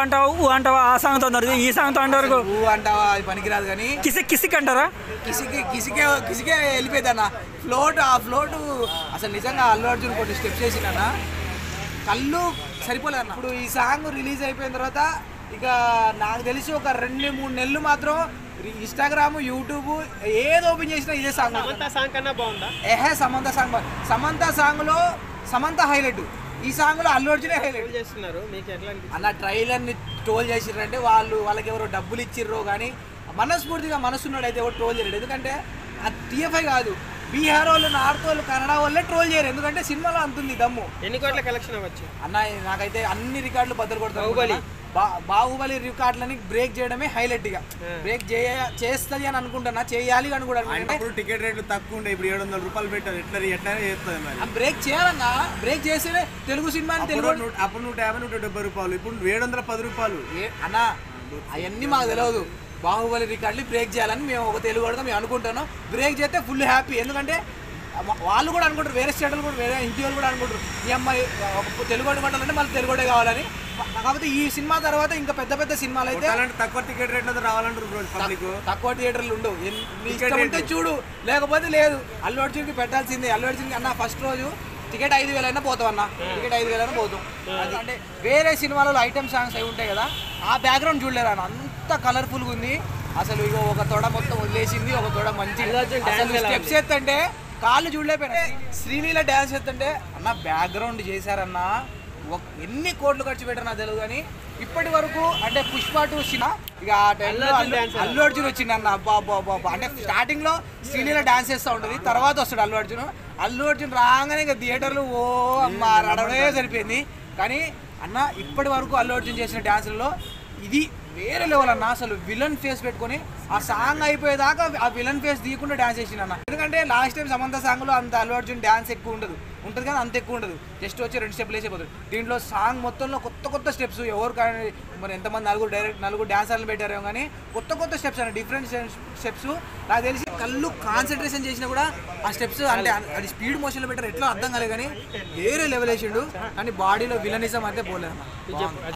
అంటావా ఊ అంటావా ఆ సాంగ్తో అన్నారు, ఈ సాంగ్తో అంటారు ఊ అంటావా అది పనికిరాదు కానీ కిసిక్ కిసిక్ అంటారా? కిసికే వెళ్ళిపోయింది అన్న. ఆ ఫ్లోటు అసలు నిజంగా అల్లు అర్జున్ కొన్ని స్టెప్స్ చేసిందన్న, కళ్ళు సరిపోలేదు అన్న. ఇప్పుడు ఈ సాంగ్ రిలీజ్ అయిపోయిన తర్వాత ఇక నాకు తెలిసి ఒక 2-3 నెలలు మాత్రం ఇన్స్టాగ్రామ్ యూట్యూబ్ ఏది ఓపెన్ చేసినా ఇదే సాంగ్. సాంగ్ కన్నా బాగుందా? సమంత సాంగ్లో సమంత హైలైట్, ఈ సాంగ్లో అల్లు అర్జునే హైలైట్ చేస్తున్నారు. మీకు ఎట్లా అన్న ట్రైలర్ని ట్రోల్ చేసిర్రంటే వాళ్ళకి ఎవరో డబ్బులు ఇచ్చిర్రో కానీ మనస్ఫూర్తిగా మనసున్నాడు అయితే ఎవరు ట్రోల్ చేయలేడు. ఎందుకంటే అది టీఎఫ్ఐ కాదు, బీహార్ వాళ్ళు, నార్త్ వాళ్ళు, కన్నడ వాళ్ళే ట్రోల్ చేయరు. ఎందుకంటే సినిమాలో అంతుంది దమ్ము. ఎన్ని కోట్ల కలెక్షన్ అవ్వచ్చు అన్న? నాకైతే అన్ని రికార్డులు బద్దలు కొడతారు. బాహుబలి రికార్డులని బ్రేక్ చేయడమే హైలైట్. గా బ్రేక్ చేస్తుంది అని అనుకుంటున్నా, చేయాలి అని కూడా అనుకుంటే. టికెట్ రేట్లు తక్కువ ఉండే, ఇప్పుడు 700 రూపాయలు పెట్టారు, ఎట్లా చేస్తుంది మరి. బ్రేక్ చేయాలన్నా, బ్రేక్ చేస్తేనే తెలుగు సినిమా అప్పుడు 150-170 రూపాయలు, ఇప్పుడు 710 రూపాయలు అన్న. అవన్నీ మాకు తెలియదు. బాహుబలి రికార్డులు బ్రేక్ చేయాలని మేము ఒక తెలుగు కూడా మేము అనుకుంటున్నాం. బ్రేక్ చేస్తే ఫుల్ హ్యాపీ. ఎందుకంటే వాళ్ళు కూడా అనుకుంటారు, వేరే స్టేట్లు కూడా, వేరే ఇంటి వాళ్ళు కూడా అనుకుంటారు ఈ అమ్మాయి తెలుగు కొట్టాలంటే మళ్ళీ తెలుగుడే కావాలని. కాకపోతే ఈ సినిమా తర్వాత ఇంకా పెద్ద సినిమాలు అయితే తక్కువ టికెట్ రేట్లతో రావాలంటారు. తక్కువ థియేటర్లు ఉండవు, ఉంటే చూడు, లేకపోతే లేదు. అల్లు అర్జున్కి పెట్టాల్సిందే. అల్లు అర్జున్కి అన్న ఫస్ట్ రోజు టికెట్ 5,000 అయినా పోతాం అన్న, టికెట్ 5,000 అయినా పోతాం. అంటే వేరే సినిమాలలో ఐటమ్ సాంగ్స్ అవి ఉంటాయి కదా, ఆ బ్యాక్గ్రౌండ్ చూడలేరు అన్న, అంత కలర్ఫుల్గా ఉంది. అసలు ఇగో ఒక తొడ మొత్తం వదిలేసింది, ఒక తొడ మంచి స్టెప్స్ ఎత్తంటే కాళ్ళు చూడలేకపోయినా. శ్రీలీల డ్యాన్స్ ఎత్తంటే అన్న బ్యాక్గ్రౌండ్ చేశారన్న, ఎన్ని కోట్లు ఖర్చు పెట్టారు నాకు తెలియదు కానీ ఇప్పటి వరకు. అంటే పుష్ప 2 సినిమా ఇక ఆ టైంలో అల్లు అర్జున్ వచ్చింది అన్న. అబ్బా అంటే స్టార్టింగ్ లో శ్రీలీల డాన్స్ చేస్తూ ఉంటుంది, తర్వాత వస్తాడు అల్లు అర్జున్ రాగానే ఇక థియేటర్లు ఓ అమ్మ రడవే సరిపోయింది. కానీ అన్న ఇప్పటి వరకు అల్లు అర్జున్ చేసిన డ్యాన్సులలో ఇది వేరే లెవెల్ అన్న. అసలు విలన్ ఫేస్ పెట్టుకొని ఆ సాంగ్ అయిపోయేదాకా ఆ విలన్ ఫేస్ తీయకుండా డ్యాన్స్ చేసిండు అన్న. ఎందుకంటే లాస్ట్ టైం సమంత సాంగ్లో అంత అల్లు అర్జున్ డ్యాన్స్ ఎక్కువ ఉంటుంది కానీ అంత ఎక్కువ ఉండదు, జస్ట్ వచ్చి 2 స్టెప్లు వేసిపోతుంది. దీంట్లో సాంగ్ మొత్తంలో కొత్త స్టెప్స్, ఎవరు కానీ మరి ఎంతమంది నలుగురు డాన్సర్లు పెట్టారేమో కానీ కొత్త స్టెప్స్ అన్న, డిఫరెంట్ స్టెప్స్. నాకు తెలిసి కళ్ళు కాన్సన్ట్రేషన్ చేసినా కూడా ఆ స్టెప్స్ అంటే అది స్పీడ్ మోషన్లో పెట్టారు, ఎట్లా అర్థం కాలేదు కానీ వేరే లెవెల్ వేసిండు. కానీ బాడీలో విలనిజం అయితే పోలేదు అన్న.